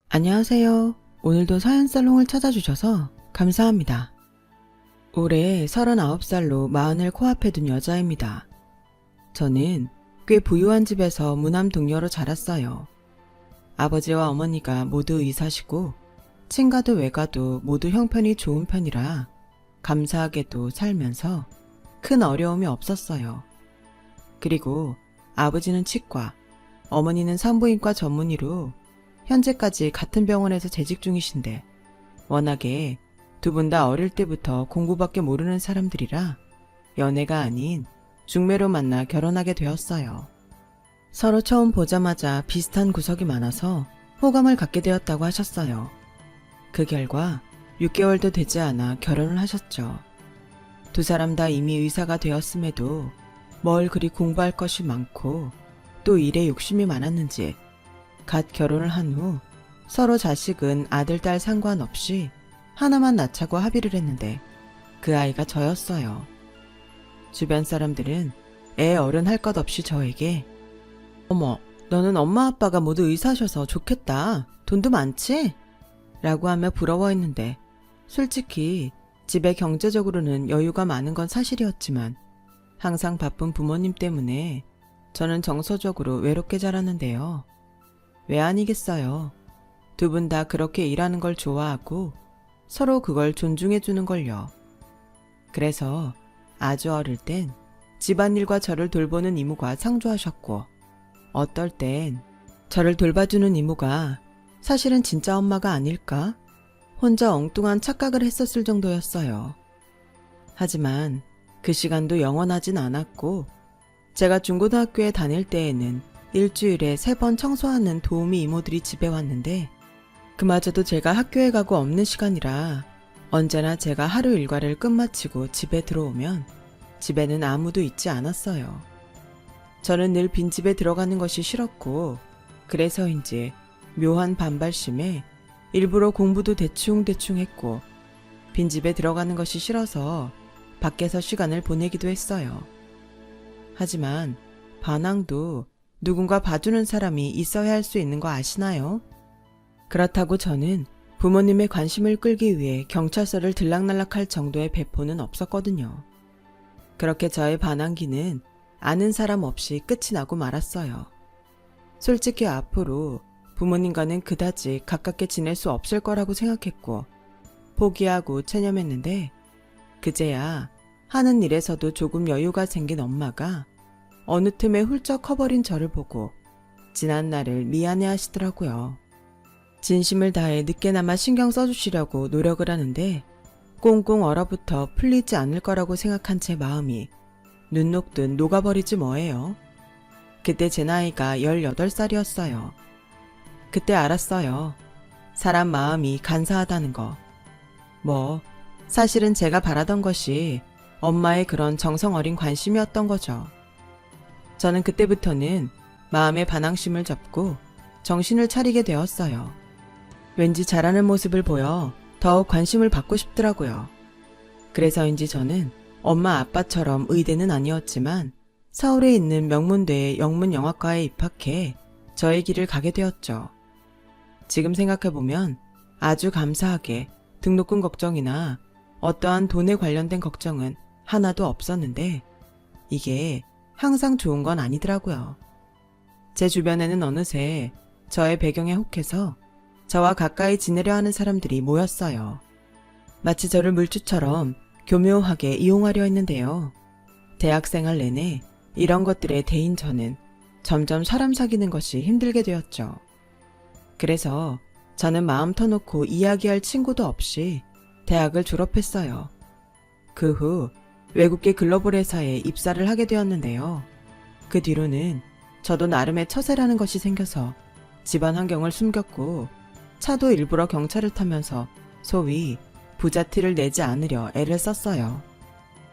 안녕하세요. 오늘도 사연살롱을 찾아주셔서 감사합니다. 올해 39살로 40을 코앞에 둔 여자입니다. 저는 꽤 부유한 집에서 무남 동료로 자랐어요. 아버지와 어머니가 모두 의사시고 친가도 외가도 모두 형편이 좋은 편이라 감사하게도 살면서 큰 어려움이 없었어요. 그리고 아버지는 치과, 어머니는 산부인과 전문의로 현재까지 같은 병원에서 재직 중이신데 워낙에 두 분 다 어릴 때부터 공부밖에 모르는 사람들이라 연애가 아닌 중매로 만나 결혼하게 되었어요. 서로 처음 보자마자 비슷한 구석이 많아서 호감을 갖게 되었다고 하셨어요. 그 결과 6개월도 되지 않아 결혼을 하셨죠. 두 사람 다 이미 의사가 되었음에도 뭘 그리 공부할 것이 많고 또 일에 욕심이 많았는지 갓 결혼을 한 후 서로 자식은 아들, 딸 상관없이 하나만 낳자고 합의를 했는데 그 아이가 저였어요. 주변 사람들은 애 어른 할 것 없이 저에게 어머, 너는 엄마 아빠가 모두 의사셔서 좋겠다. 돈도 많지? 라고 하며 부러워했는데 솔직히 집에 경제적으로는 여유가 많은 건 사실이었지만 항상 바쁜 부모님 때문에 저는 정서적으로 외롭게 자랐는데요. 왜 아니겠어요. 두 분 다 그렇게 일하는 걸 좋아하고 서로 그걸 존중해주는 걸요. 그래서 아주 어릴 땐 집안일과 저를 돌보는 이모가 상주하셨고 어떨 땐 저를 돌봐주는 이모가 사실은 진짜 엄마가 아닐까? 혼자 엉뚱한 착각을 했었을 정도였어요. 하지만 그 시간도 영원하진 않았고 제가 중고등학교에 다닐 때에는 일주일에 3번 청소하는 도우미 이모들이 집에 왔는데 그마저도 제가 학교에 가고 없는 시간이라 언제나 제가 하루 일과를 끝마치고 집에 들어오면 집에는 아무도 있지 않았어요. 저는 늘 빈집에 들어가는 것이 싫었고 그래서인지 묘한 반발심에 일부러 공부도 대충대충 했고 빈집에 들어가는 것이 싫어서 밖에서 시간을 보내기도 했어요. 하지만 반항도 누군가 봐주는 사람이 있어야 할 수 있는 거 아시나요? 그렇다고 저는 부모님의 관심을 끌기 위해 경찰서를 들락날락할 정도의 배포는 없었거든요. 그렇게 저의 반항기는 아는 사람 없이 끝이 나고 말았어요. 솔직히 앞으로 부모님과는 그다지 가깝게 지낼 수 없을 거라고 생각했고 포기하고 체념했는데 그제야 하는 일에서도 조금 여유가 생긴 엄마가 어느 틈에 훌쩍 커버린 저를 보고 지난 날을 미안해 하시더라고요. 진심을 다해 늦게나마 신경 써주시려고 노력을 하는데 꽁꽁 얼어붙어 풀리지 않을 거라고 생각한 제 마음이 눈 녹듯 녹아버리지 뭐예요. 그때 제 나이가 18살이었어요. 그때 알았어요. 사람 마음이 간사하다는 거. 사실은 제가 바라던 것이 엄마의 그런 정성 어린 관심이었던 거죠. 저는 그때부터는 마음의 반항심을 접고 정신을 차리게 되었어요. 왠지 잘하는 모습을 보여 더욱 관심을 받고 싶더라고요. 그래서인지 저는 엄마 아빠처럼 의대는 아니었지만 서울에 있는 명문대의 영문영화과에 입학해 저의 길을 가게 되었죠. 지금 생각해보면 아주 감사하게 등록금 걱정이나 어떠한 돈에 관련된 걱정은 하나도 없었는데 이게 항상 좋은 건 아니더라고요. 제 주변에는 어느새 저의 배경에 혹해서 저와 가까이 지내려 하는 사람들이 모였어요. 마치 저를 물주처럼 교묘하게 이용하려 했는데요. 대학생활 내내 이런 것들에 대인 저는 점점 사람 사귀는 것이 힘들게 되었죠. 그래서 저는 마음 터놓고 이야기할 친구도 없이 대학을 졸업했어요. 그 후 외국계 글로벌 회사에 입사를 하게 되었는데요. 그 뒤로는 저도 나름의 처세라는 것이 생겨서 집안 환경을 숨겼고 차도 일부러 경차를 타면서 소위 부잣티를 내지 않으려 애를 썼어요.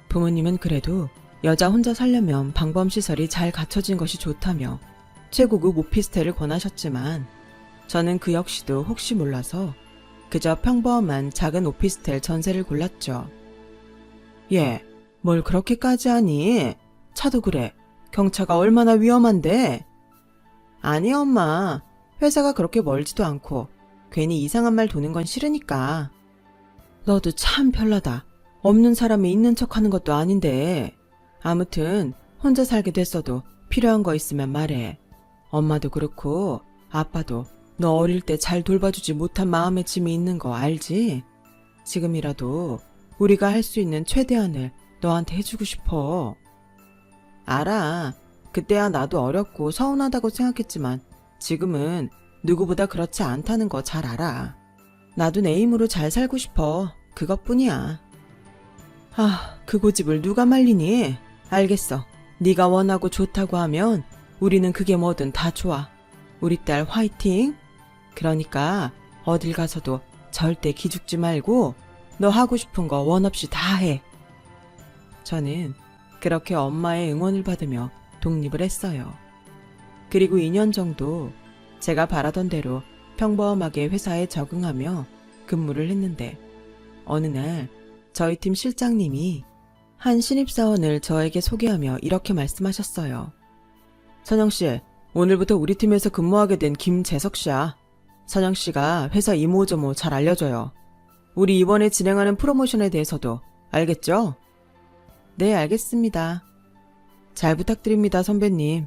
부모님은 그래도 여자 혼자 살려면 방범시설이 잘 갖춰진 것이 좋다며 최고급 오피스텔을 권하셨지만 저는 그 역시도 혹시 몰라서 그저 평범한 작은 오피스텔 전세를 골랐죠. 얘, 뭘 그렇게까지 하니? 차도 그래. 경차가 얼마나 위험한데? 아니 엄마, 회사가 그렇게 멀지도 않고 괜히 이상한 말 도는 건 싫으니까. 너도 참 별나다. 없는 사람이 있는 척하는 것도 아닌데. 아무튼 혼자 살게 됐어도 필요한 거 있으면 말해. 엄마도 그렇고 아빠도 너 어릴 때 잘 돌봐주지 못한 마음의 짐이 있는 거 알지? 지금이라도 우리가 할 수 있는 최대한을 너한테 해주고 싶어. 알아. 그때야 나도 어렸고 서운하다고 생각했지만 지금은 누구보다 그렇지 않다는 거 잘 알아. 나도 내 힘으로 잘 살고 싶어. 그것뿐이야. 그 고집을 누가 말리니? 알겠어. 네가 원하고 좋다고 하면 우리는 그게 뭐든 다 좋아. 우리 딸 화이팅! 그러니까 어딜 가서도 절대 기죽지 말고 너 하고 싶은 거 원 없이 다 해. 저는 그렇게 엄마의 응원을 받으며 독립을 했어요. 그리고 2년 정도 제가 바라던 대로 평범하게 회사에 적응하며 근무를 했는데 어느 날 저희 팀 실장님이 한 신입사원을 저에게 소개하며 이렇게 말씀하셨어요. 선영씨, 오늘부터 우리 팀에서 근무하게 된 김재석씨야. 선영씨가 회사 이모저모 잘 알려줘요. 우리 이번에 진행하는 프로모션에 대해서도 알겠죠? 네, 알겠습니다. 잘 부탁드립니다, 선배님.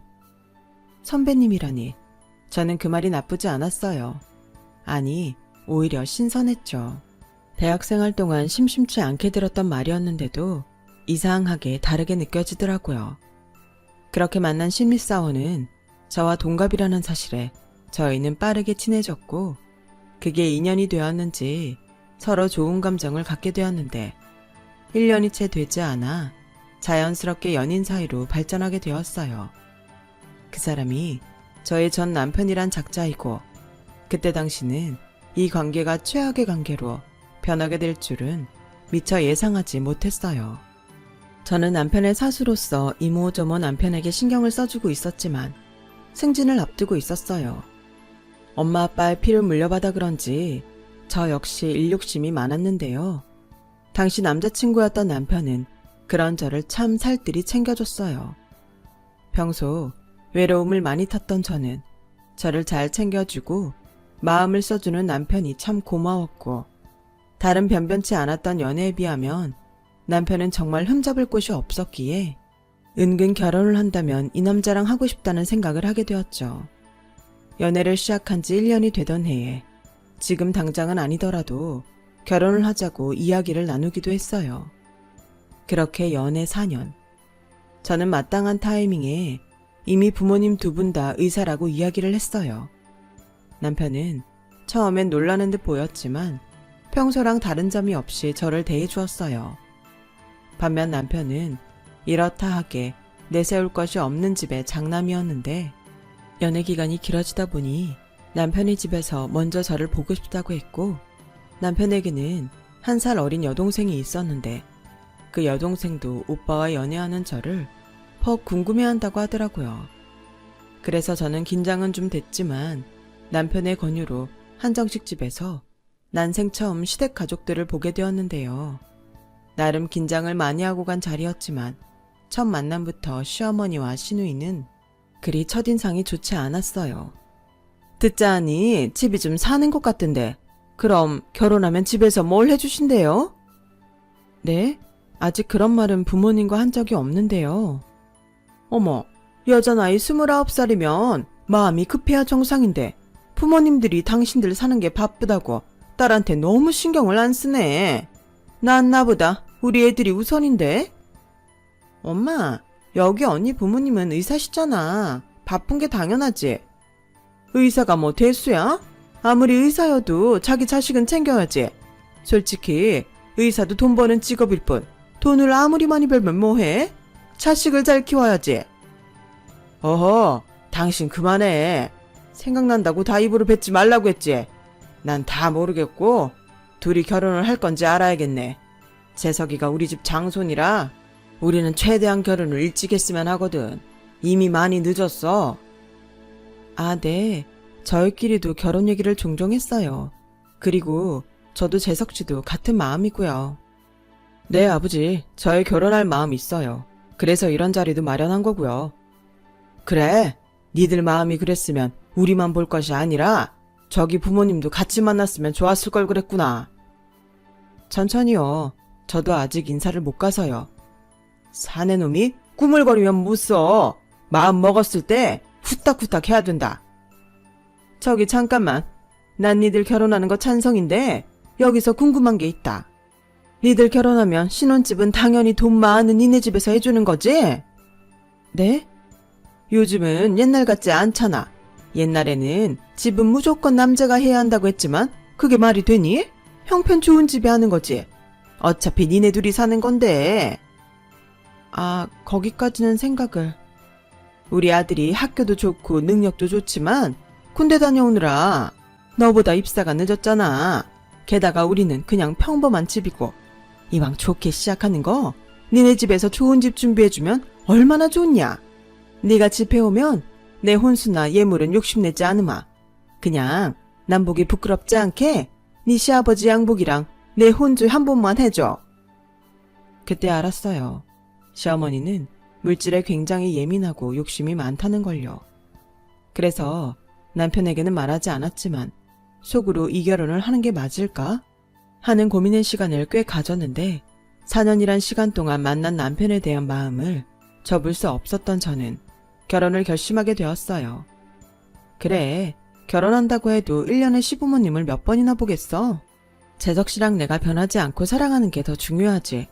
선배님이라니. 저는 그 말이 나쁘지 않았어요. 아니, 오히려 신선했죠. 대학생활 동안 심심치 않게 들었던 말이었는데도 이상하게 다르게 느껴지더라고요. 그렇게 만난 신입사원은 저와 동갑이라는 사실에 저희는 빠르게 친해졌고 그게 인연이 되었는지 서로 좋은 감정을 갖게 되었는데 1년이 채 되지 않아 자연스럽게 연인 사이로 발전하게 되었어요. 그 사람이 저의 전 남편이란 작자이고 그때 당시는 이 관계가 최악의 관계로 변하게 될 줄은 미처 예상하지 못했어요. 저는 남편의 사수로서 이모저모 남편에게 신경을 써주고 있었지만 승진을 앞두고 있었어요. 엄마 아빠의 피를 물려받아 그런지 저 역시 일욕심이 많았는데요. 당시 남자친구였던 남편은 그런 저를 참 살뜰히 챙겨줬어요. 평소 외로움을 많이 탔던 저는 저를 잘 챙겨주고 마음을 써주는 남편이 참 고마웠고 다른 변변치 않았던 연애에 비하면 남편은 정말 흠잡을 곳이 없었기에 은근 결혼을 한다면 이 남자랑 하고 싶다는 생각을 하게 되었죠. 연애를 시작한 지 1년이 되던 해에 지금 당장은 아니더라도 결혼을 하자고 이야기를 나누기도 했어요. 그렇게 연애 4년. 저는 마땅한 타이밍에 이미 부모님 두 분 다 의사라고 이야기를 했어요. 남편은 처음엔 놀라는 듯 보였지만 평소랑 다른 점이 없이 저를 대해주었어요. 반면 남편은 이렇다 하게 내세울 것이 없는 집의 장남이었는데 연애 기간이 길어지다 보니 남편이 집에서 먼저 저를 보고 싶다고 했고 남편에게는 1살 어린 여동생이 있었는데 그 여동생도 오빠와 연애하는 저를 퍽 궁금해한다고 하더라고요. 그래서 저는 긴장은 좀 됐지만 남편의 권유로 한정식 집에서 난생 처음 시댁 가족들을 보게 되었는데요. 나름 긴장을 많이 하고 간 자리였지만 첫 만남부터 시어머니와 시누이는 그리 첫인상이 좋지 않았어요. 듣자 하니 집이 좀 사는 것 같던데 그럼 결혼하면 집에서 뭘 해주신대요? 네? 아직 그런 말은 부모님과 한 적이 없는데요. 어머, 여자나이 29살이면 마음이 급해야 정상인데 부모님들이 당신들 사는 게 바쁘다고 딸한테 너무 신경을 안 쓰네. 난 나보다 우리 애들이 우선인데? 엄마, 여기 언니 부모님은 의사시잖아. 바쁜 게 당연하지. 의사가 뭐 대수야? 아무리 의사여도 자기 자식은 챙겨야지. 솔직히 의사도 돈 버는 직업일 뿐 돈을 아무리 많이 벌면 뭐해? 자식을 잘 키워야지. 어허, 당신 그만해. 생각난다고 다 입으로 뱉지 말라고 했지. 난 다 모르겠고 둘이 결혼을 할 건지 알아야겠네. 재석이가 우리 집 장손이라 우리는 최대한 결혼을 일찍 했으면 하거든. 이미 많이 늦었어. 아, 네. 저희끼리도 결혼 얘기를 종종 했어요. 그리고 저도 재석 씨도 같은 마음이고요. 네, 아버지. 저희 결혼할 마음 있어요. 그래서 이런 자리도 마련한 거고요. 그래, 니들 마음이 그랬으면 우리만 볼 것이 아니라 저기 부모님도 같이 만났으면 좋았을 걸 그랬구나. 천천히요. 저도 아직 인사를 못 가서요. 사내 놈이 꾸물거리면 못 써. 마음 먹었을 때 후딱후딱 해야 된다. 저기 잠깐만. 난 니들 결혼하는 거 찬성인데 여기서 궁금한 게 있다. 니들 결혼하면 신혼집은 당연히 돈 많은 니네 집에서 해주는 거지? 네? 요즘은 옛날 같지 않잖아. 옛날에는 집은 무조건 남자가 해야 한다고 했지만 그게 말이 되니? 형편 좋은 집에 하는 거지. 어차피 니네 둘이 사는 건데. 아, 거기까지는 생각을. 우리 아들이 학교도 좋고 능력도 좋지만 군대 다녀오느라 너보다 입사가 늦었잖아. 게다가 우리는 그냥 평범한 집이고 이왕 좋게 시작하는 거 니네 집에서 좋은 집 준비해주면 얼마나 좋냐. 네가 집 해오면 내 혼수나 예물은 욕심내지 않으마. 그냥 남복이 부끄럽지 않게 네 시아버지 양복이랑 내 혼주 한 번만 해줘. 그때 알았어요. 시어머니는 물질에 굉장히 예민하고 욕심이 많다는 걸요. 그래서 남편에게는 말하지 않았지만 속으로 이 결혼을 하는 게 맞을까? 하는 고민의 시간을 꽤 가졌는데 4년이란 시간 동안 만난 남편에 대한 마음을 접을 수 없었던 저는 결혼을 결심하게 되었어요. 그래, 결혼한다고 해도 1년에 시부모님을 몇 번이나 보겠어? 재석 씨랑 내가 변하지 않고 사랑하는 게 더 중요하지.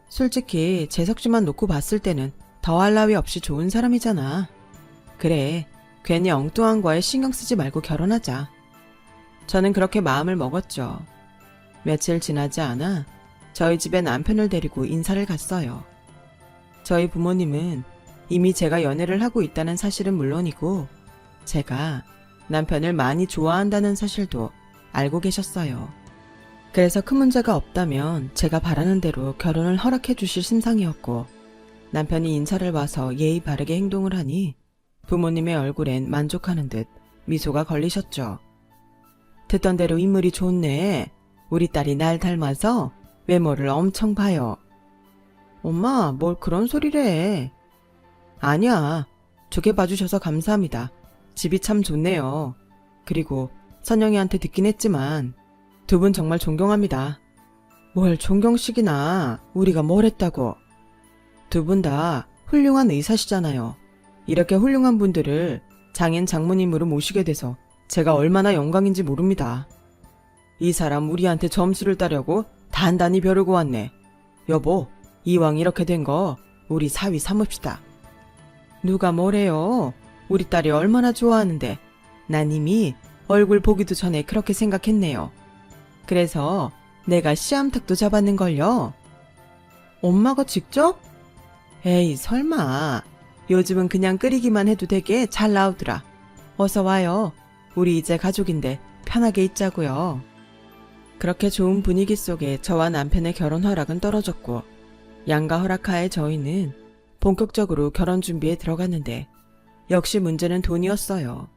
솔직히 재석 씨만 놓고 봤을 때는 더할 나위 없이 좋은 사람이잖아. 그래, 괜히 엉뚱한 거에 신경 쓰지 말고 결혼하자. 저는 그렇게 마음을 먹었죠. 며칠 지나지 않아 저희 집에 남편을 데리고 인사를 갔어요. 저희 부모님은 이미 제가 연애를 하고 있다는 사실은 물론이고 제가 남편을 많이 좋아한다는 사실도 알고 계셨어요. 그래서 큰 문제가 없다면 제가 바라는 대로 결혼을 허락해 주실 심상이었고 남편이 인사를 와서 예의 바르게 행동을 하니 부모님의 얼굴엔 만족하는 듯 미소가 걸리셨죠. 듣던 대로 인물이 좋네. 우리 딸이 날 닮아서 외모를 엄청 봐요. 엄마, 뭘 그런 소리래. 아니야. 좋게 봐주셔서 감사합니다. 집이 참 좋네요. 그리고 선영이한테 듣긴 했지만 두 분 정말 존경합니다. 뭘 존경식이나 우리가 뭘 했다고. 두 분 다 훌륭한 의사시잖아요. 이렇게 훌륭한 분들을 장인 장모님으로 모시게 돼서 제가 얼마나 영광인지 모릅니다. 이 사람 우리한테 점수를 따려고 단단히 벼르고 왔네. 여보, 이왕 이렇게 된 거 우리 사위 삼읍시다. 누가 뭐래요? 우리 딸이 얼마나 좋아하는데 난 이미 얼굴 보기도 전에 그렇게 생각했네요. 그래서 내가 씨암탉도 잡았는걸요. 엄마가 직접? 에이, 설마. 요즘은 그냥 끓이기만 해도 되게 잘 나오더라. 어서 와요. 우리 이제 가족인데 편하게 있자고요. 그렇게 좋은 분위기 속에 저와 남편의 결혼 허락은 떨어졌고 양가 허락하에 저희는 본격적으로 결혼 준비에 들어갔는데 역시 문제는 돈이었어요.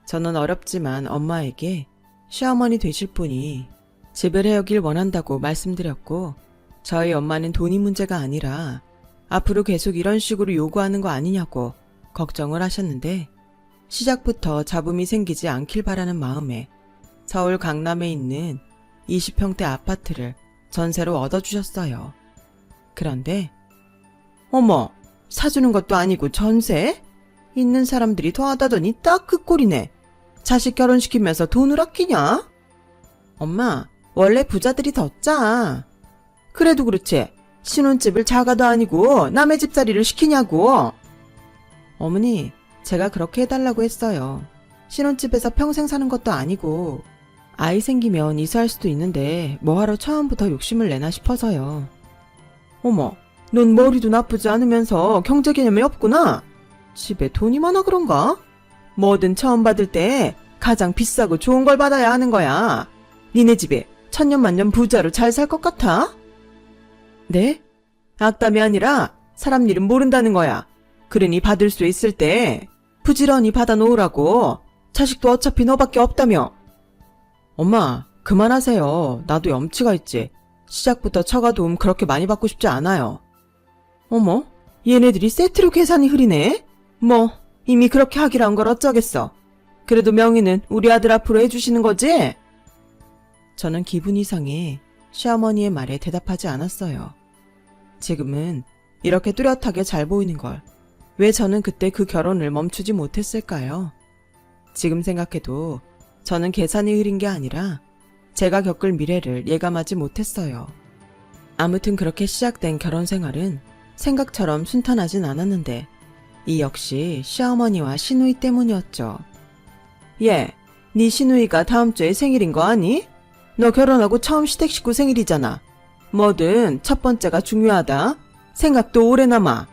저는 어렵지만 엄마에게 시어머니 되실 분이 집을 해오길 원한다고 말씀드렸고 저희 엄마는 돈이 문제가 아니라 앞으로 계속 이런 식으로 요구하는 거 아니냐고 걱정을 하셨는데 시작부터 잡음이 생기지 않길 바라는 마음에 서울 강남에 있는 20평대 아파트를 전세로 얻어주셨어요. 그런데 어머, 사주는 것도 아니고 전세? 있는 사람들이 더하다더니 딱 그 꼴이네. 자식 결혼시키면서 돈을 아끼냐? 엄마, 원래 부자들이 더 짜. 그래도 그렇지. 신혼집을 자가도 아니고 남의 집살이를 시키냐고. 어머니, 제가 그렇게 해달라고 했어요. 신혼집에서 평생 사는 것도 아니고 아이 생기면 이사할 수도 있는데 뭐하러 처음부터 욕심을 내나 싶어서요. 어머, 넌 머리도 나쁘지 않으면서 경제 개념이 없구나. 집에 돈이 많아 그런가? 뭐든 처음 받을 때 가장 비싸고 좋은 걸 받아야 하는 거야. 니네 집에 천년만년 부자로 잘 살 것 같아? 네? 악담이 아니라 사람 일은 모른다는 거야. 그러니 받을 수 있을 때 부지런히 받아놓으라고. 자식도 어차피 너밖에 없다며. 엄마, 그만하세요. 나도 염치가 있지. 시작부터 처가 도움 그렇게 많이 받고 싶지 않아요. 어머, 얘네들이 세트로 계산이 흐리네? 뭐 이미 그렇게 하기로 한 걸 어쩌겠어. 그래도 명의는 우리 아들 앞으로 해주시는 거지? 저는 기분이 상해 시어머니의 말에 대답하지 않았어요. 지금은 이렇게 뚜렷하게 잘 보이는 걸 왜 저는 그때 그 결혼을 멈추지 못했을까요? 지금 생각해도 저는 계산이 흐린 게 아니라 제가 겪을 미래를 예감하지 못했어요. 아무튼 그렇게 시작된 결혼 생활은 생각처럼 순탄하진 않았는데 이 역시 시어머니와 시누이 때문이었죠. 예, 네 시누이가 다음 주에 생일인 거 아니? 너 결혼하고 처음 시댁 식구 생일이잖아. 뭐든 첫 번째가 중요하다. 생각도 오래 남아.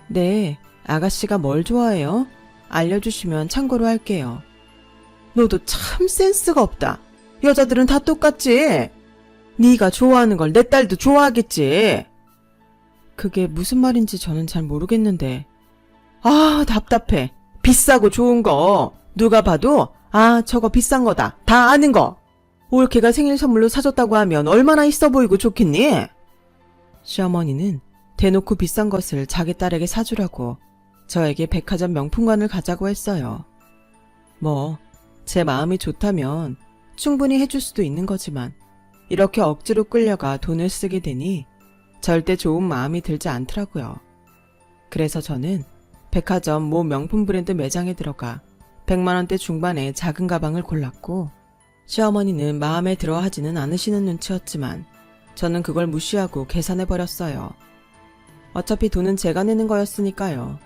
네, 아가씨가 뭘 좋아해요? 알려주시면 참고로 할게요. 너도 참 센스가 없다. 여자들은 다 똑같지? 네가 좋아하는 걸 내 딸도 좋아하겠지. 그게 무슨 말인지 저는 잘 모르겠는데. 아, 답답해. 비싸고 좋은 거 누가 봐도 아, 저거 비싼 거다. 다 아는 거. 올케가 생일 선물로 사줬다고 하면 얼마나 있어 보이고 좋겠니? 시어머니는 대놓고 비싼 것을 자기 딸에게 사주라고 저에게 백화점 명품관을 가자고 했어요. 뭐 제 마음이 좋다면 충분히 해줄 수도 있는 거지만 이렇게 억지로 끌려가 돈을 쓰게 되니 절대 좋은 마음이 들지 않더라고요. 그래서 저는 백화점 모 명품 브랜드 매장에 들어가 100만 원대 중반의 작은 가방을 골랐고 시어머니는 마음에 들어 하지는 않으시는 눈치였지만 저는 그걸 무시하고 계산해버렸어요. 어차피 돈은 제가 내는 거였으니까요.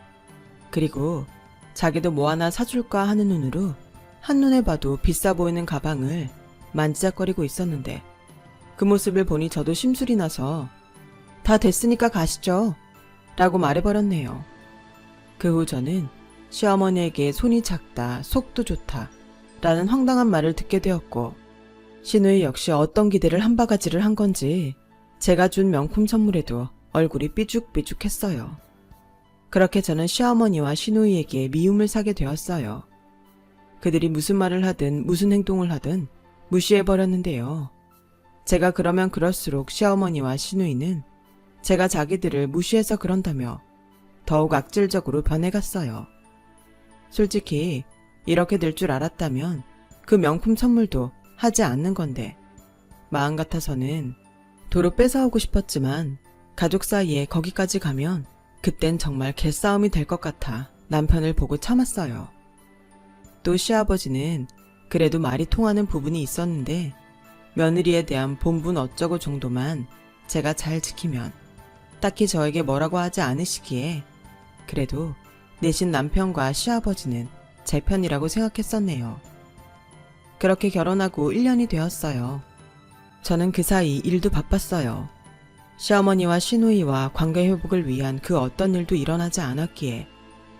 그리고 자기도 뭐 하나 사줄까 하는 눈으로 한눈에 봐도 비싸 보이는 가방을 만지작거리고 있었는데 그 모습을 보니 저도 심술이 나서 다 됐으니까 가시죠 라고 말해버렸네요. 그 후 저는 시어머니에게 손이 작다, 속도 좋다 라는 황당한 말을 듣게 되었고 시누이 역시 어떤 기대를 한 바가지를 한 건지 제가 준 명품 선물에도 얼굴이 삐죽삐죽했어요. 그렇게 저는 시어머니와 시누이에게 미움을 사게 되었어요. 그들이 무슨 말을 하든 무슨 행동을 하든 무시해버렸는데요. 제가 그러면 그럴수록 시어머니와 시누이는 제가 자기들을 무시해서 그런다며 더욱 악질적으로 변해갔어요. 솔직히 이렇게 될 줄 알았다면 그 명품 선물도 하지 않는 건데 마음 같아서는 도로 뺏어오고 싶었지만 가족 사이에 거기까지 가면 그땐 정말 개싸움이 될 것 같아 남편을 보고 참았어요. 또 시아버지는 그래도 말이 통하는 부분이 있었는데 며느리에 대한 본분 어쩌고 정도만 제가 잘 지키면 딱히 저에게 뭐라고 하지 않으시기에 그래도 내신 남편과 시아버지는 제 편이라고 생각했었네요. 그렇게 결혼하고 1년이 되었어요. 저는 그 사이 일도 바빴어요. 시어머니와 시누이와 관계 회복을 위한 그 어떤 일도 일어나지 않았기에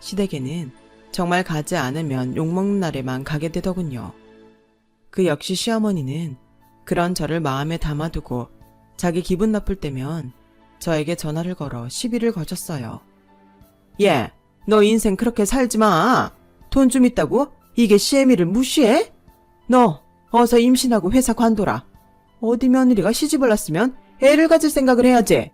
시댁에는 정말 가지 않으면 욕먹는 날에만 가게 되더군요. 그 역시 시어머니는 그런 저를 마음에 담아두고 자기 기분 나쁠 때면 저에게 전화를 걸어 시비를 거셨어요. 예, 너 인생 그렇게 살지 마. 돈 좀 있다고 이게 시애미를 무시해? 너 어서 임신하고 회사 관둬라. 어디 며느리가 시집을 났으면 애를 가질 생각을 해야지.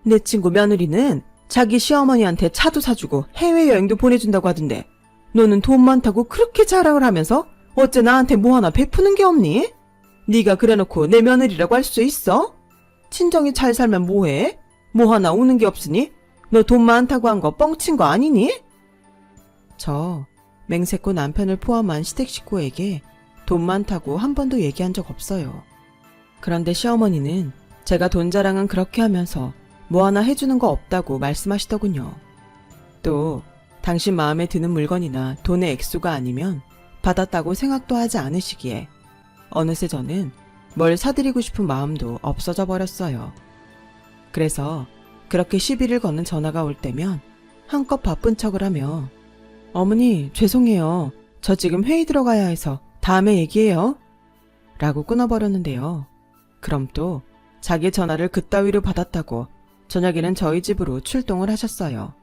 내 친구 며느리는 자기 시어머니한테 차도 사주고 해외여행도 보내준다고 하던데 너는 돈 많다고 그렇게 자랑을 하면서 어째 나한테 뭐 하나 베푸는 게 없니? 네가 그래놓고 내 며느리라고 할 수 있어? 친정이 잘 살면 뭐해? 뭐 하나 오는 게 없으니? 너 돈 많다고 한 거 뻥친 거 아니니? 저 맹세코 남편을 포함한 시댁 식구에게 돈 많다고 한 번도 얘기한 적 없어요. 그런데 시어머니는 제가 돈 자랑은 그렇게 하면서 뭐 하나 해주는 거 없다고 말씀하시더군요. 또 당신 마음에 드는 물건이나 돈의 액수가 아니면 받았다고 생각도 하지 않으시기에 어느새 저는 뭘 사드리고 싶은 마음도 없어져 버렸어요. 그래서 그렇게 시비를 거는 전화가 올 때면 한껏 바쁜 척을 하며 어머니 죄송해요. 저 지금 회의 들어가야 해서 다음에 얘기해요. 라고 끊어버렸는데요. 그럼 또 자기 전화를 그따위로 받았다고 저녁에는 저희 집으로 출동을 하셨어요.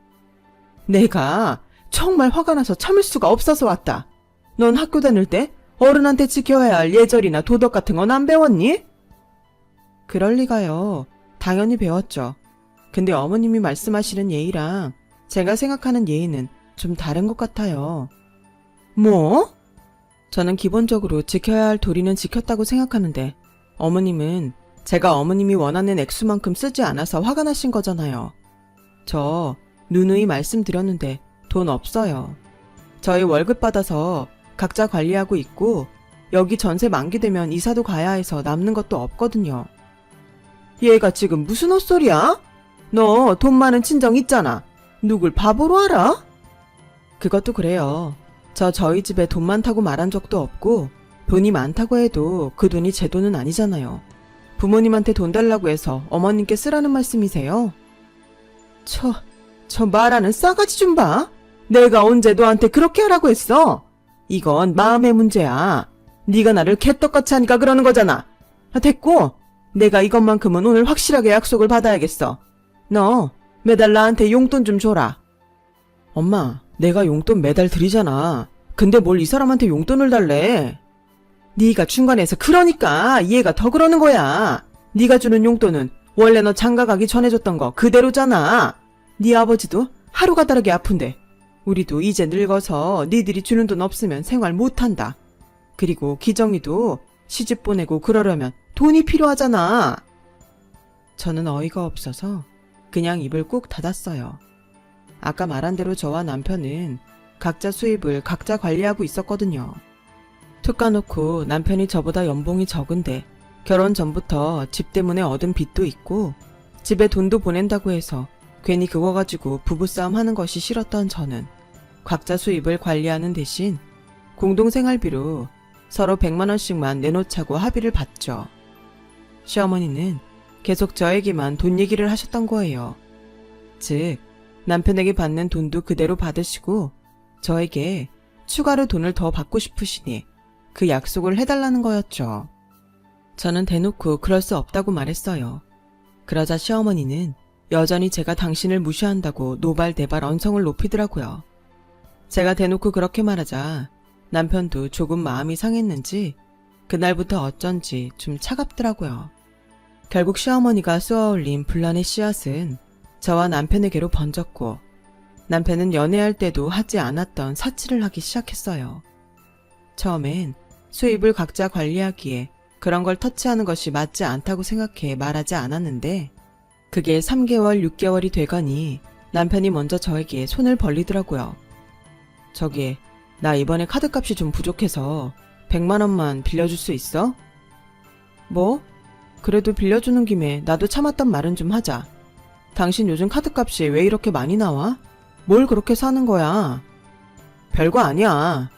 내가 정말 화가 나서 참을 수가 없어서 왔다. 넌 학교 다닐 때 어른한테 지켜야 할 예절이나 도덕 같은 건 안 배웠니? 그럴 리가요. 당연히 배웠죠. 근데 어머님이 말씀하시는 예의랑 제가 생각하는 예의는 좀 다른 것 같아요. 뭐? 저는 기본적으로 지켜야 할 도리는 지켰다고 생각하는데 어머님은 제가 어머님이 원하는 액수만큼 쓰지 않아서 화가 나신 거잖아요. 저 누누이 말씀드렸는데 돈 없어요. 저희 월급 받아서 각자 관리하고 있고 여기 전세 만기되면 이사도 가야 해서 남는 것도 없거든요. 얘가 지금 무슨 헛소리야? 너 돈 많은 친정 있잖아. 누굴 바보로 알아? 그것도 그래요. 저희 집에 돈 많다고 말한 적도 없고 돈이 많다고 해도 그 돈이 제 돈은 아니잖아요. 부모님한테 돈 달라고 해서 어머님께 쓰라는 말씀이세요? 저 말하는 싸가지 좀 봐. 내가 언제 너한테 그렇게 하라고 했어? 이건 마음의 문제야. 네가 나를 개떡같이 하니까 그러는 거잖아. 됐고, 내가 이것만큼은 오늘 확실하게 약속을 받아야겠어. 너 매달 나한테 용돈 좀 줘라. 엄마, 내가 용돈 매달 드리잖아. 근데 뭘 이 사람한테 용돈을 달래? 네가 중간에서 그러니까 얘가 더 그러는 거야. 네가 주는 용돈은 원래 너 장가 가기 전에 줬던 거 그대로잖아. 네 아버지도 하루가 다르게 아픈데 우리도 이제 늙어서 니들이 주는 돈 없으면 생활 못한다. 그리고 기정이도 시집 보내고 그러려면 돈이 필요하잖아. 저는 어이가 없어서 그냥 입을 꾹 닫았어요. 아까 말한 대로 저와 남편은 각자 수입을 각자 관리하고 있었거든요. 툭 까놓고 남편이 저보다 연봉이 적은데 결혼 전부터 집 때문에 얻은 빚도 있고 집에 돈도 보낸다고 해서 괜히 그거 가지고 부부싸움 하는 것이 싫었던 저는 각자 수입을 관리하는 대신 공동생활비로 서로 100만 원씩만 내놓자고 합의를 봤죠. 시어머니는 계속 저에게만 돈 얘기를 하셨던 거예요. 즉, 남편에게 받는 돈도 그대로 받으시고 저에게 추가로 돈을 더 받고 싶으시니 그 약속을 해달라는 거였죠. 저는 대놓고 그럴 수 없다고 말했어요. 그러자 시어머니는 여전히 제가 당신을 무시한다고 노발대발 언성을 높이더라고요. 제가 대놓고 그렇게 말하자 남편도 조금 마음이 상했는지 그날부터 어쩐지 좀 차갑더라고요. 결국 시어머니가 쏘아올린 분란의 씨앗은 저와 남편에게로 번졌고 남편은 연애할 때도 하지 않았던 사치를 하기 시작했어요. 처음엔 수입을 각자 관리하기에 그런 걸 터치하는 것이 맞지 않다고 생각해 말하지 않았는데 그게 3개월, 6개월이 되가니 남편이 먼저 저에게 손을 벌리더라고요. 저기, 나 이번에 카드값이 좀 부족해서 100만 원만 빌려줄 수 있어? 뭐? 그래도 빌려주는 김에 나도 참았던 말은 좀 하자. 당신 요즘 카드값이 왜 이렇게 많이 나와? 뭘 그렇게 사는 거야? 별거 아니야.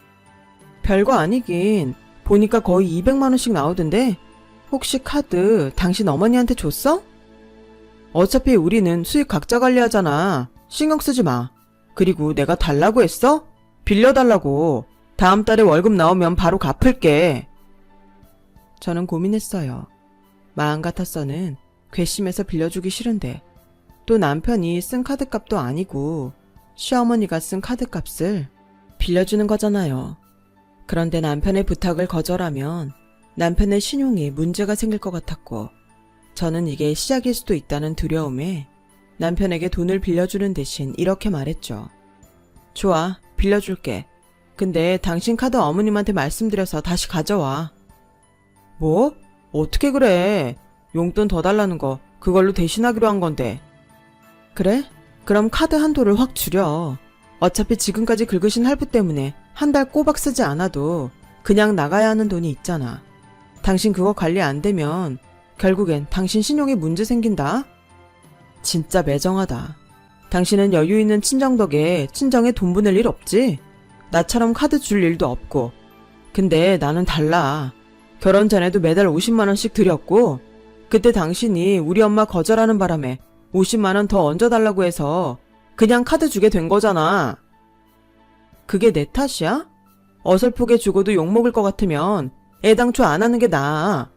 별거 아니긴. 보니까 거의 200만 원씩 나오던데? 혹시 카드 당신 어머니한테 줬어? 어차피 우리는 수익 각자 관리하잖아. 신경 쓰지 마. 그리고 내가 달라고 했어? 빌려달라고. 다음 달에 월급 나오면 바로 갚을게. 저는 고민했어요. 마음 같아서는 괘씸해서 빌려주기 싫은데 또 남편이 쓴 카드값도 아니고 시어머니가 쓴 카드값을 빌려주는 거잖아요. 그런데 남편의 부탁을 거절하면 남편의 신용에 문제가 생길 것 같았고 저는 이게 시작일 수도 있다는 두려움에 남편에게 돈을 빌려주는 대신 이렇게 말했죠. 좋아, 빌려줄게. 근데 당신 카드 어머님한테 말씀드려서 다시 가져와. 뭐? 어떻게 그래? 용돈 더 달라는 거 그걸로 대신하기로 한 건데. 그래? 그럼 카드 한도를 확 줄여. 어차피 지금까지 긁으신 할부 때문에 한 달 꼬박 쓰지 않아도 그냥 나가야 하는 돈이 있잖아. 당신 그거 관리 안 되면 결국엔 당신 신용에 문제 생긴다. 진짜 매정하다. 당신은 여유 있는 친정 덕에 친정에 돈 보낼 일 없지? 나처럼 카드 줄 일도 없고. 근데 나는 달라. 결혼 전에도 매달 50만 원씩 드렸고 그때 당신이 우리 엄마 거절하는 바람에 50만 원 더 얹어달라고 해서 그냥 카드 주게 된 거잖아. 그게 내 탓이야? 어설프게 주고도 욕먹을 것 같으면 애당초 안 하는 게 나아.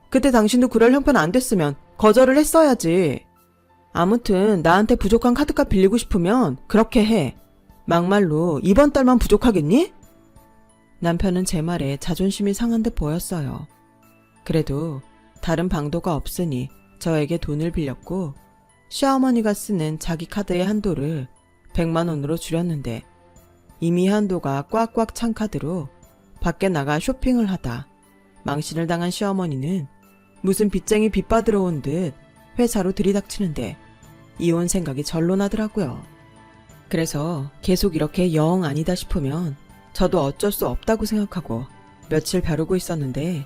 그때 당신도 그럴 형편 안 됐으면 거절을 했어야지. 아무튼 나한테 부족한 카드값 빌리고 싶으면 그렇게 해. 막말로 이번 달만 부족하겠니? 남편은 제 말에 자존심이 상한 듯 보였어요. 그래도 다른 방도가 없으니 저에게 돈을 빌렸고 시어머니가 쓰는 자기 카드의 한도를 100만 원으로 줄였는데 이미 한도가 꽉꽉 찬 카드로 밖에 나가 쇼핑을 하다 망신을 당한 시어머니는 무슨 빚쟁이 빚받으러 온 듯 회사로 들이닥치는데 이혼 생각이 절로 나더라고요. 그래서 계속 이렇게 영 아니다 싶으면 저도 어쩔 수 없다고 생각하고 며칠 벼르고 있었는데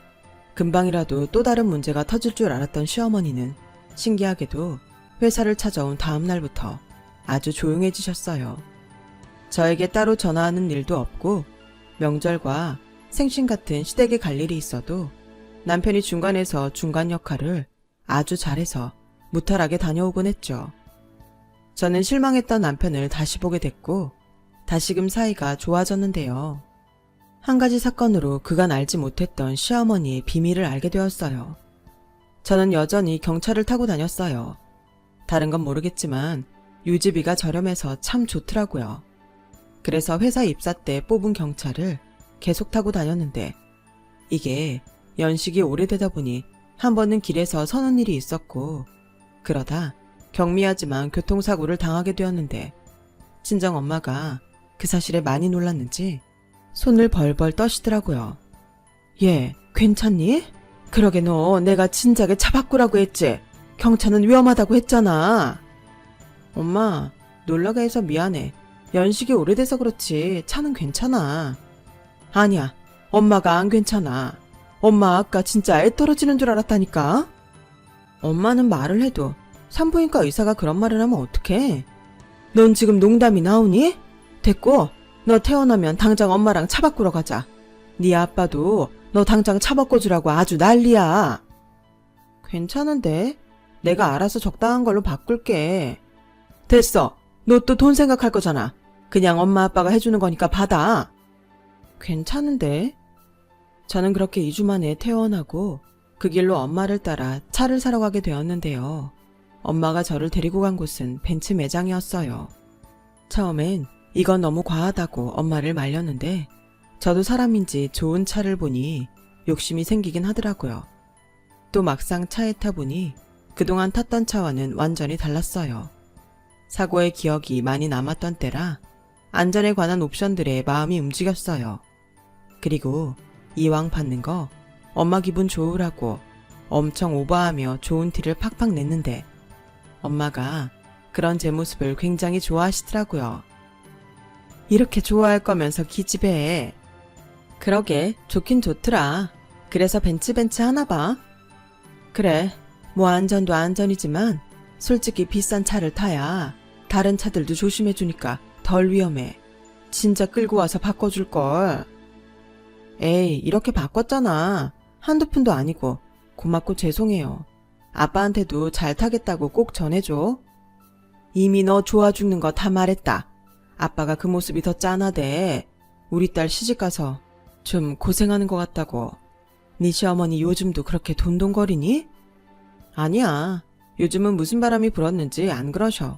금방이라도 또 다른 문제가 터질 줄 알았던 시어머니는 신기하게도 회사를 찾아온 다음 날부터 아주 조용해지셨어요. 저에게 따로 전화하는 일도 없고 명절과 생신 같은 시댁에 갈 일이 있어도 남편이 중간에서 중간 역할을 아주 잘해서 무탈하게 다녀오곤 했죠. 저는 실망했던 남편을 다시 보게 됐고 다시금 사이가 좋아졌는데요. 한 가지 사건으로 그간 알지 못했던 시어머니의 비밀을 알게 되었어요. 저는 여전히 경차를 타고 다녔어요. 다른 건 모르겠지만 유지비가 저렴해서 참 좋더라고요. 그래서 회사 입사 때 뽑은 경차를 계속 타고 다녔는데 이게 연식이 오래되다 보니 한 번은 길에서 서는 일이 있었고 그러다 경미하지만 교통사고를 당하게 되었는데 친정엄마가 그 사실에 많이 놀랐는지 손을 벌벌 떠시더라고요. 얘 괜찮니? 그러게 너 내가 진작에 차 바꾸라고 했지. 경차는 위험하다고 했잖아. 엄마 놀라게 해서 미안해. 연식이 오래돼서 그렇지 차는 괜찮아. 아니야 엄마가 안 괜찮아. 엄마 아까 진짜 애 떨어지는 줄 알았다니까. 엄마는 말을 해도 산부인과 의사가 그런 말을 하면 어떡해. 넌 지금 농담이 나오니? 됐고 너 태어나면 당장 엄마랑 차 바꾸러 가자. 네 아빠도 너 당장 차 바꿔주라고 아주 난리야. 괜찮은데? 내가 알아서 적당한 걸로 바꿀게. 됐어. 너 또 돈 생각할 거잖아. 그냥 엄마 아빠가 해주는 거니까 받아. 괜찮은데? 저는 그렇게 2주 만에 퇴원하고 그 길로 엄마를 따라 차를 사러 가게 되었는데요. 엄마가 저를 데리고 간 곳은 벤츠 매장이었어요. 처음엔 이건 너무 과하다고 엄마를 말렸는데 저도 사람인지 좋은 차를 보니 욕심이 생기긴 하더라고요. 또 막상 차에 타보니 그동안 탔던 차와는 완전히 달랐어요. 사고의 기억이 많이 남았던 때라 안전에 관한 옵션들에 마음이 움직였어요. 그리고 이왕 받는 거 엄마 기분 좋으라고 엄청 오버하며 좋은 티를 팍팍 냈는데 엄마가 그런 제 모습을 굉장히 좋아하시더라고요. 이렇게 좋아할 거면서 기집애. 그러게 좋긴 좋더라. 그래서 벤츠 하나 봐. 그래 뭐 안전도 안전이지만 솔직히 비싼 차를 타야 다른 차들도 조심해주니까 덜 위험해. 진짜 끌고 와서 바꿔줄걸. 에이 이렇게 바꿨잖아. 한두 푼도 아니고 고맙고 죄송해요. 아빠한테도 잘 타겠다고 꼭 전해줘. 이미 너 좋아 죽는 거 다 말했다. 아빠가 그 모습이 더 짠하대. 우리 딸 시집가서 좀 고생하는 것 같다고. 네 시어머니 요즘도 그렇게 돈돈거리니? 아니야. 요즘은 무슨 바람이 불었는지 안 그러셔.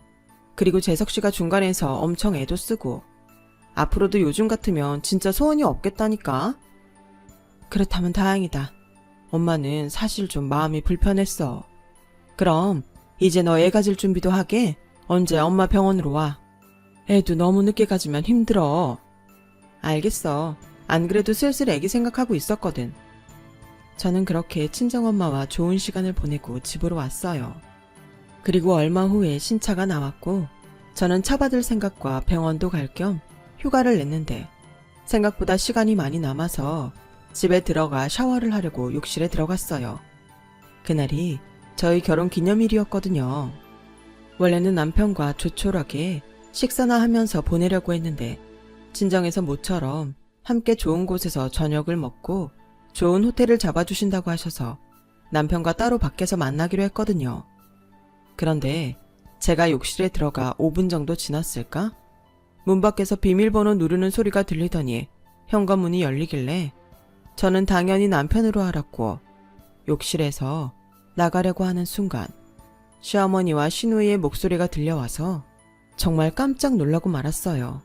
그리고 재석씨가 중간에서 엄청 애도 쓰고. 앞으로도 요즘 같으면 진짜 소원이 없겠다니까. 그렇다면 다행이다. 엄마는 사실 좀 마음이 불편했어. 그럼 이제 너 애 가질 준비도 하게. 언제 엄마 병원으로 와. 애도 너무 늦게 가지면 힘들어. 알겠어. 안 그래도 슬슬 애기 생각하고 있었거든. 저는 그렇게 친정엄마와 좋은 시간을 보내고 집으로 왔어요. 그리고 얼마 후에 신차가 나왔고 저는 차 받을 생각과 병원도 갈 겸 휴가를 냈는데 생각보다 시간이 많이 남아서 집에 들어가 샤워를 하려고 욕실에 들어갔어요. 그날이 저희 결혼 기념일이었거든요. 원래는 남편과 조촐하게 식사나 하면서 보내려고 했는데 친정에서 모처럼 함께 좋은 곳에서 저녁을 먹고 좋은 호텔을 잡아주신다고 하셔서 남편과 따로 밖에서 만나기로 했거든요. 그런데 제가 욕실에 들어가 5분 정도 지났을까? 문 밖에서 비밀번호 누르는 소리가 들리더니 현관문이 열리길래 저는 당연히 남편으로 알았고 욕실에서 나가려고 하는 순간 시어머니와 시누이의 목소리가 들려와서 정말 깜짝 놀라고 말았어요.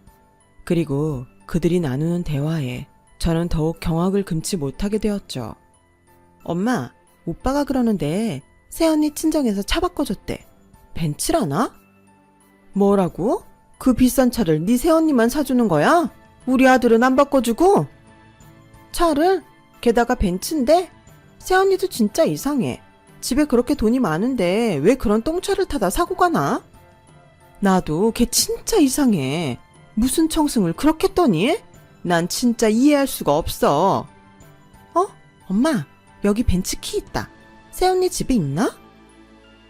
그리고 그들이 나누는 대화에 저는 더욱 경악을 금치 못하게 되었죠. 엄마, 오빠가 그러는데 새언니 친정에서 차 바꿔줬대. 벤츠라나? 뭐라고? 그 비싼 차를 네 새언니만 사주는 거야? 우리 아들은 안 바꿔주고? 차를? 게다가 벤츠인데? 새언니도 진짜 이상해. 집에 그렇게 돈이 많은데 왜 그런 똥차를 타다 사고 가나? 나도 걔 진짜 이상해. 무슨 청승을 그렇게 떠니? 난 진짜 이해할 수가 없어. 엄마, 여기 벤츠 키 있다. 새언니 집에 있나?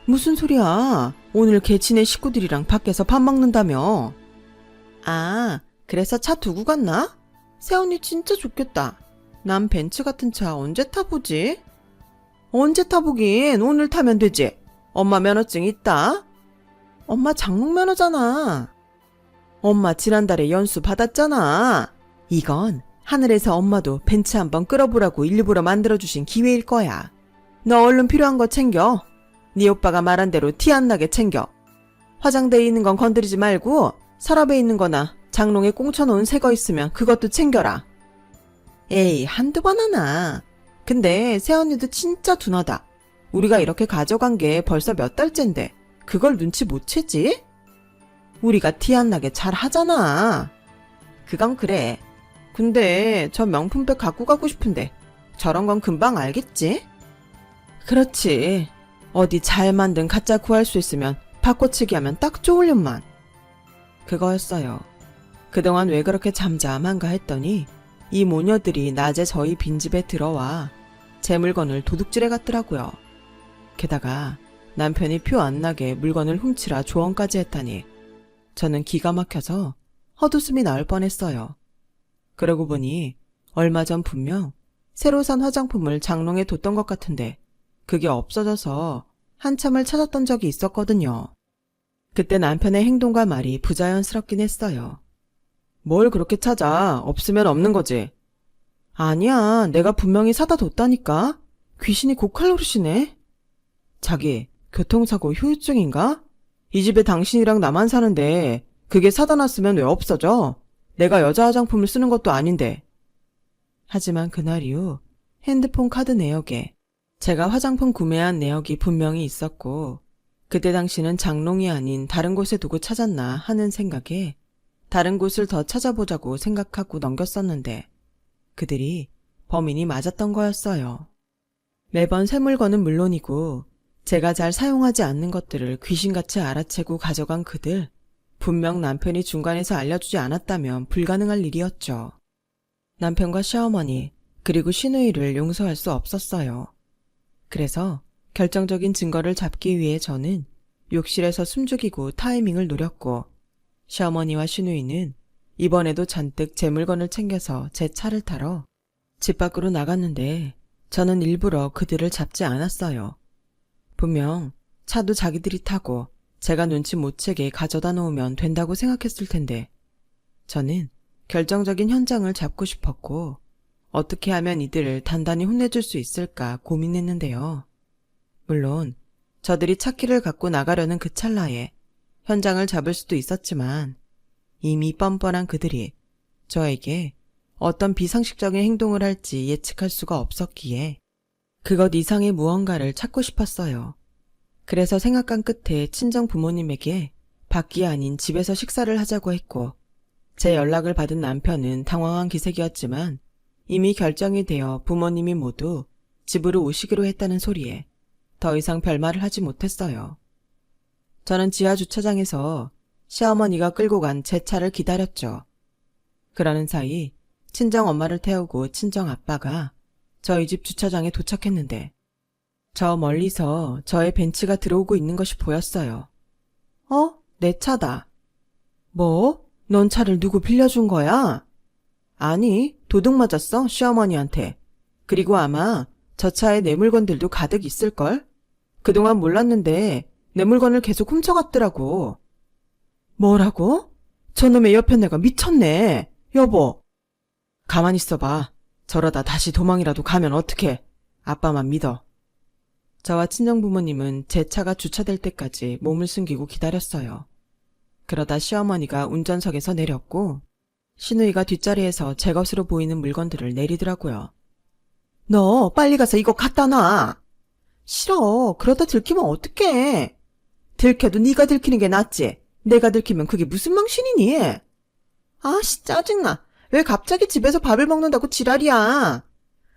무슨 소리야? 오늘 걔 지네 식구들이랑 밖에서 밥 먹는다며. 아, 그래서 차 두고 갔나? 새언니 진짜 좋겠다. 난 벤츠 같은 차 언제 타보지? 언제 타보긴 오늘 타면 되지. 엄마 면허증 있다. 엄마 장롱 면허잖아. 엄마 지난달에 연수 받았잖아. 이건 하늘에서 엄마도 벤츠 한번 끌어보라고 일부러 만들어주신 기회일 거야. 너 얼른 필요한 거 챙겨. 네 오빠가 말한 대로 티 안 나게 챙겨. 화장대에 있는 건 건드리지 말고 서랍에 있는 거나 장롱에 꽁쳐놓은 새 거 있으면 그것도 챙겨라. 에이, 한두 번 하나. 근데 새언니도 진짜 둔하다. 우리가 이렇게 가져간 게 벌써 몇 달째인데 그걸 눈치 못 채지? 우리가 티 안 나게 잘 하잖아. 그건 그래. 근데 저 명품백 갖고 가고 싶은데 저런 건 금방 알겠지? 그렇지. 어디 잘 만든 가짜 구할 수 있으면 바꿔치기 하면 딱 좋을련만. 그거였어요. 그동안 왜 그렇게 잠잠한가 했더니 이 모녀들이 낮에 저희 빈집에 들어와 제 물건을 도둑질해 갔더라고요. 게다가 남편이 표 안 나게 물건을 훔치라 조언까지 했다니 저는 기가 막혀서 헛웃음이 나올 뻔했어요. 그러고 보니 얼마 전 분명 새로 산 화장품을 장롱에 뒀던 것 같은데 그게 없어져서 한참을 찾았던 적이 있었거든요. 그때 남편의 행동과 말이 부자연스럽긴 했어요. 뭘 그렇게 찾아? 없으면 없는 거지. 아니야, 내가 분명히 사다 뒀다니까. 귀신이 고칼로리시네. 자기, 교통사고 후유증인가? 이 집에 당신이랑 나만 사는데 그게 사다 놨으면 왜 없어져? 내가 여자 화장품을 쓰는 것도 아닌데. 하지만 그날 이후 핸드폰 카드 내역에 제가 화장품 구매한 내역이 분명히 있었고 그때 당시는 장롱이 아닌 다른 곳에 두고 찾았나 하는 생각에 다른 곳을 더 찾아보자고 생각하고 넘겼었는데 그들이 범인이 맞았던 거였어요. 매번 새 물건은 물론이고 제가 잘 사용하지 않는 것들을 귀신같이 알아채고 가져간 그들, 분명 남편이 중간에서 알려주지 않았다면 불가능할 일이었죠. 남편과 시어머니 그리고 시누이를 용서할 수 없었어요. 그래서 결정적인 증거를 잡기 위해 저는 욕실에서 숨죽이고 타이밍을 노렸고 시어머니와 시누이는 이번에도 잔뜩 제 물건을 챙겨서 제 차를 타러 집 밖으로 나갔는데 저는 일부러 그들을 잡지 않았어요. 분명 차도 자기들이 타고 제가 눈치 못 채게 가져다 놓으면 된다고 생각했을 텐데 저는 결정적인 현장을 잡고 싶었고 어떻게 하면 이들을 단단히 혼내줄 수 있을까 고민했는데요. 물론 저들이 차키를 갖고 나가려는 그 찰나에 현장을 잡을 수도 있었지만 이미 뻔뻔한 그들이 저에게 어떤 비상식적인 행동을 할지 예측할 수가 없었기에 그것 이상의 무언가를 찾고 싶었어요. 그래서 생각한 끝에 친정 부모님에게 밖이 아닌 집에서 식사를 하자고 했고 제 연락을 받은 남편은 당황한 기색이었지만 이미 결정이 되어 부모님이 모두 집으로 오시기로 했다는 소리에 더 이상 별말을 하지 못했어요. 저는 지하 주차장에서 시어머니가 끌고 간 제 차를 기다렸죠. 그러는 사이 친정 엄마를 태우고 친정 아빠가 저희 집 주차장에 도착했는데 저 멀리서 저의 벤츠가 들어오고 있는 것이 보였어요. 내 차다. 뭐? 넌 차를 누구 빌려준 거야? 아니, 도둑 맞았어, 시어머니한테. 그리고 아마 저 차에 내 물건들도 가득 있을걸? 그동안 몰랐는데 내 물건을 계속 훔쳐갔더라고. 뭐라고? 저놈의 옆에 내가 미쳤네. 여보. 가만히 있어봐. 저러다 다시 도망이라도 가면 어떡해. 아빠만 믿어. 저와 친정부모님은 제 차가 주차될 때까지 몸을 숨기고 기다렸어요. 그러다 시어머니가 운전석에서 내렸고 시누이가 뒷자리에서 제 것으로 보이는 물건들을 내리더라고요. 너 빨리 가서 이거 갖다 놔. 싫어. 그러다 들키면 어떡해. 들켜도 네가 들키는 게 낫지. 내가 들키면 그게 무슨 망신이니? 아씨, 짜증나. 왜 갑자기 집에서 밥을 먹는다고 지랄이야.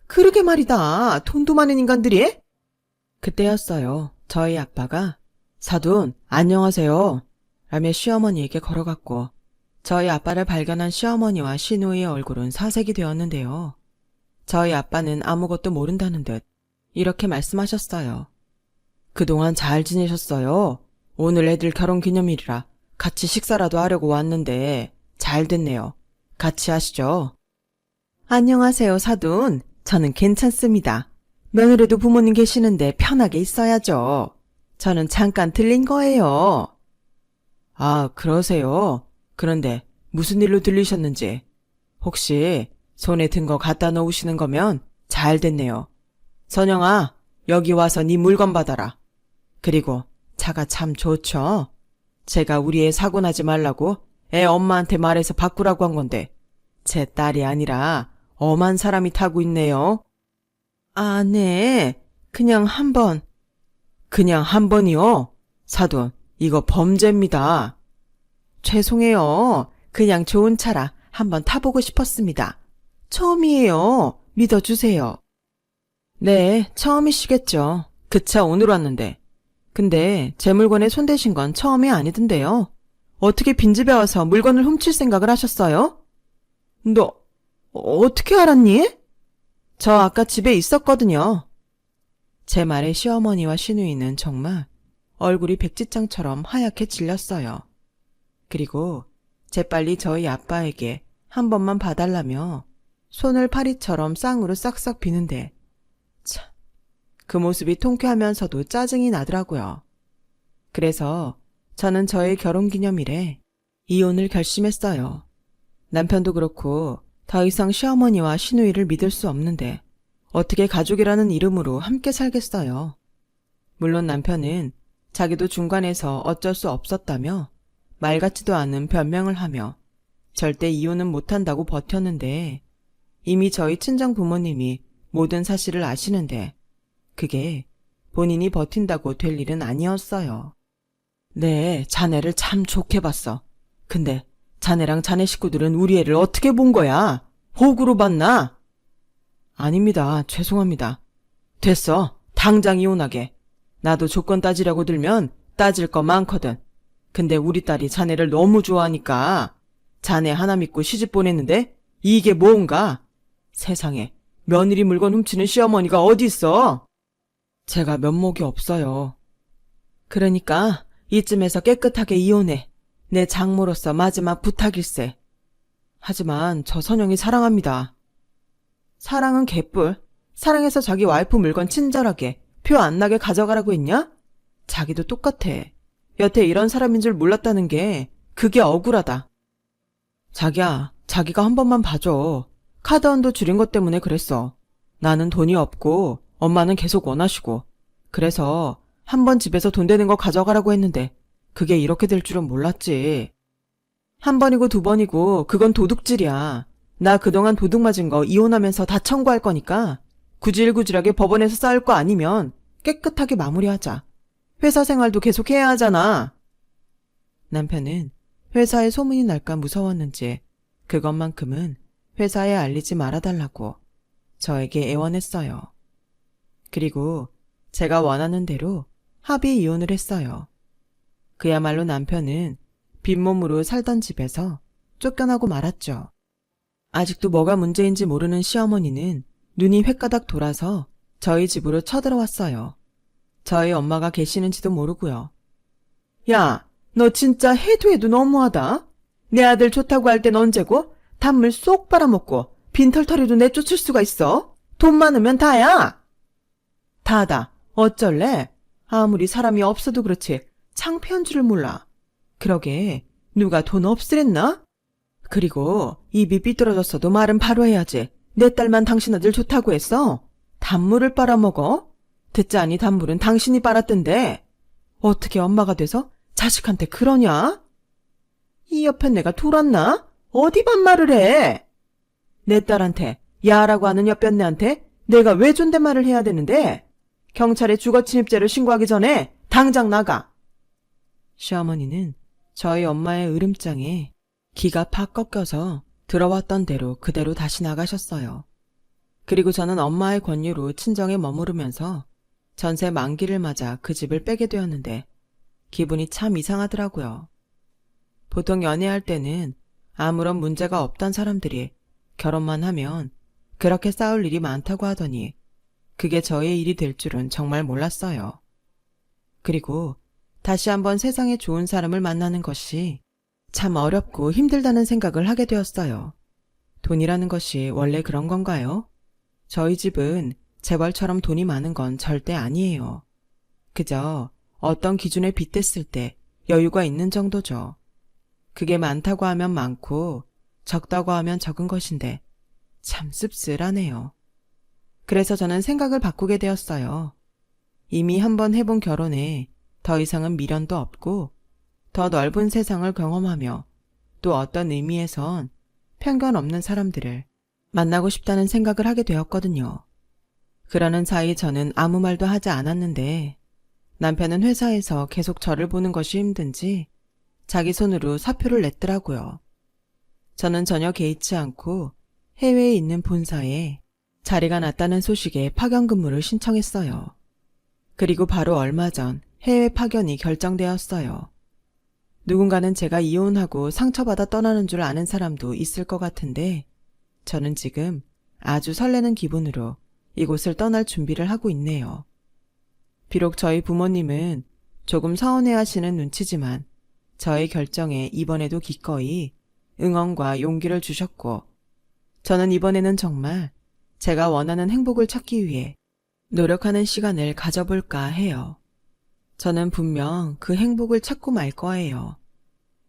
그러게 말이다. 돈도 많은 인간들이? 그때였어요. 저희 아빠가 사돈, 안녕하세요. 라며 시어머니에게 걸어갔고 저희 아빠를 발견한 시어머니와 시누이의 얼굴은 사색이 되었는데요. 저희 아빠는 아무것도 모른다는 듯 이렇게 말씀하셨어요. 그동안 잘 지내셨어요? 오늘 애들 결혼기념일이라 같이 식사라도 하려고 왔는데 잘 됐네요. 같이 하시죠. 안녕하세요, 사돈. 저는 괜찮습니다. 며느리도 부모님 계시는데 편하게 있어야죠. 저는 잠깐 들린 거예요. 아, 그러세요? 그런데 무슨 일로 들리셨는지. 혹시 손에 든 거 갖다 놓으시는 거면 잘 됐네요. 선영아, 여기 와서 네 물건 받아라. 그리고 차가 참 좋죠? 제가 우리 애 사고 나지 말라고 애 엄마한테 말해서 바꾸라고 한 건데 제 딸이 아니라 엄한 사람이 타고 있네요. 아, 네. 그냥 한 번. 그냥 한 번이요? 사돈, 이거 범죄입니다. 죄송해요. 그냥 좋은 차라 한번 타보고 싶었습니다. 처음이에요. 믿어주세요. 네, 처음이시겠죠. 그 차 오늘 왔는데. 근데 제 물건에 손대신 건 처음이 아니던데요. 어떻게 빈집에 와서 물건을 훔칠 생각을 하셨어요? 너 어떻게 알았니? 저 아까 집에 있었거든요. 제 말에 시어머니와 시누이는 정말 얼굴이 백지장처럼 하얗게 질렸어요. 그리고 재빨리 저희 아빠에게 한 번만 봐달라며 손을 파리처럼 쌍으로 싹싹 비는데 참, 그 모습이 통쾌하면서도 짜증이 나더라고요. 그래서 저는 저의 결혼기념일에 이혼을 결심했어요. 남편도 그렇고 더 이상 시어머니와 시누이를 믿을 수 없는데 어떻게 가족이라는 이름으로 함께 살겠어요. 물론 남편은 자기도 중간에서 어쩔 수 없었다며 말 같지도 않은 변명을 하며 절대 이혼은 못한다고 버텼는데 이미 저희 친정 부모님이 모든 사실을 아시는데 그게 본인이 버틴다고 될 일은 아니었어요. 네, 자네를 참 좋게 봤어. 근데 자네랑 자네 식구들은 우리 애를 어떻게 본 거야? 호구로 봤나? 아닙니다. 죄송합니다. 됐어. 당장 이혼하게. 나도 조건 따지려고 들면 따질 거 많거든. 근데 우리 딸이 자네를 너무 좋아하니까 자네 하나 믿고 시집 보냈는데 이게 뭔가? 세상에 며느리 물건 훔치는 시어머니가 어디 있어? 제가 면목이 없어요. 그러니까 이쯤에서 깨끗하게 이혼해. 내 장모로서 마지막 부탁일세. 하지만 저 선영이 사랑합니다. 사랑은 개뿔. 사랑해서 자기 와이프 물건 친절하게 표 안 나게 가져가라고 했냐? 자기도 똑같아. 여태 이런 사람인 줄 몰랐다는 게 그게 억울하다. 자기야, 자기가 한 번만 봐줘. 카드한도 줄인 것 때문에 그랬어. 나는 돈이 없고 엄마는 계속 원하시고 그래서 한 번 집에서 돈 되는 거 가져가라고 했는데 그게 이렇게 될 줄은 몰랐지. 한 번이고 두 번이고 그건 도둑질이야. 나 그동안 도둑 맞은 거 이혼하면서 다 청구할 거니까 구질구질하게 법원에서 싸울 거 아니면 깨끗하게 마무리하자. 회사 생활도 계속 해야 하잖아. 남편은 회사에 소문이 날까 무서웠는지 그것만큼은 회사에 알리지 말아달라고 저에게 애원했어요. 그리고 제가 원하는 대로 합의 이혼을 했어요. 그야말로 남편은 빈몸으로 살던 집에서 쫓겨나고 말았죠. 아직도 뭐가 문제인지 모르는 시어머니는 눈이 횟가닥 돌아서 저희 집으로 쳐들어왔어요. 저희 엄마가 계시는지도 모르고요. 야, 너 진짜 해도 해도 너무하다. 내 아들 좋다고 할 땐 언제고 단물 쏙 빨아먹고 빈털터리도 내쫓을 수가 있어? 돈 많으면 다야. 다다. 어쩔래? 아무리 사람이 없어도 그렇지 창피한 줄을 몰라. 그러게 누가 돈 없으랬나? 그리고 입이 삐뚤어졌어도 말은 바로 해야지. 내 딸만 당신 아들 좋다고 했어? 단물을 빨아먹어? 듣자니 단물은 당신이 빨았던데. 어떻게 엄마가 돼서 자식한테 그러냐? 이 옆에 내가 돌았나? 어디 반말을 해? 내 딸한테 야라고 하는 옆변내한테 내가 왜 존댓말을 해야 되는데? 경찰에 주거침입죄를 신고하기 전에 당장 나가. 시어머니는 저희 엄마의 으름장에 기가 팍 꺾여서 들어왔던 대로 그대로 다시 나가셨어요. 그리고 저는 엄마의 권유로 친정에 머무르면서 전세 만기를 맞아 그 집을 빼게 되었는데 기분이 참 이상하더라고요. 보통 연애할 때는 아무런 문제가 없던 사람들이 결혼만 하면 그렇게 싸울 일이 많다고 하더니 그게 저의 일이 될 줄은 정말 몰랐어요. 그리고 다시 한번 세상에 좋은 사람을 만나는 것이 참 어렵고 힘들다는 생각을 하게 되었어요. 돈이라는 것이 원래 그런 건가요? 저희 집은 재벌처럼 돈이 많은 건 절대 아니에요. 그저 어떤 기준에 빗댔을 때 여유가 있는 정도죠. 그게 많다고 하면 많고 적다고 하면 적은 것인데 참 씁쓸하네요. 그래서 저는 생각을 바꾸게 되었어요. 이미 한번 해본 결혼에 더 이상은 미련도 없고 더 넓은 세상을 경험하며 또 어떤 의미에선 편견 없는 사람들을 만나고 싶다는 생각을 하게 되었거든요. 그러는 사이 저는 아무 말도 하지 않았는데 남편은 회사에서 계속 저를 보는 것이 힘든지 자기 손으로 사표를 냈더라고요. 저는 전혀 개의치 않고 해외에 있는 본사에 자리가 났다는 소식에 파견 근무를 신청했어요. 그리고 바로 얼마 전 해외 파견이 결정되었어요. 누군가는 제가 이혼하고 상처받아 떠나는 줄 아는 사람도 있을 것 같은데 저는 지금 아주 설레는 기분으로 이곳을 떠날 준비를 하고 있네요. 비록 저희 부모님은 조금 서운해하시는 눈치지만 저의 결정에 이번에도 기꺼이 응원과 용기를 주셨고 저는 이번에는 정말 제가 원하는 행복을 찾기 위해 노력하는 시간을 가져볼까 해요. 저는 분명 그 행복을 찾고 말 거예요.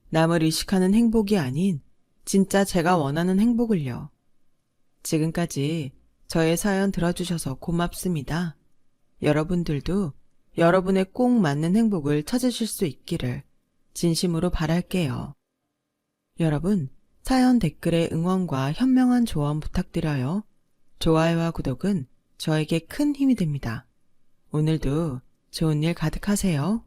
남을 의식하는 행복이 아닌 진짜 제가 원하는 행복을요. 지금까지 저의 사연 들어주셔서 고맙습니다. 여러분들도 여러분의 꼭 맞는 행복을 찾으실 수 있기를 진심으로 바랄게요. 여러분, 사연 댓글에 응원과 현명한 조언 부탁드려요. 좋아요와 구독은 저에게 큰 힘이 됩니다. 오늘도 좋은 일 가득하세요.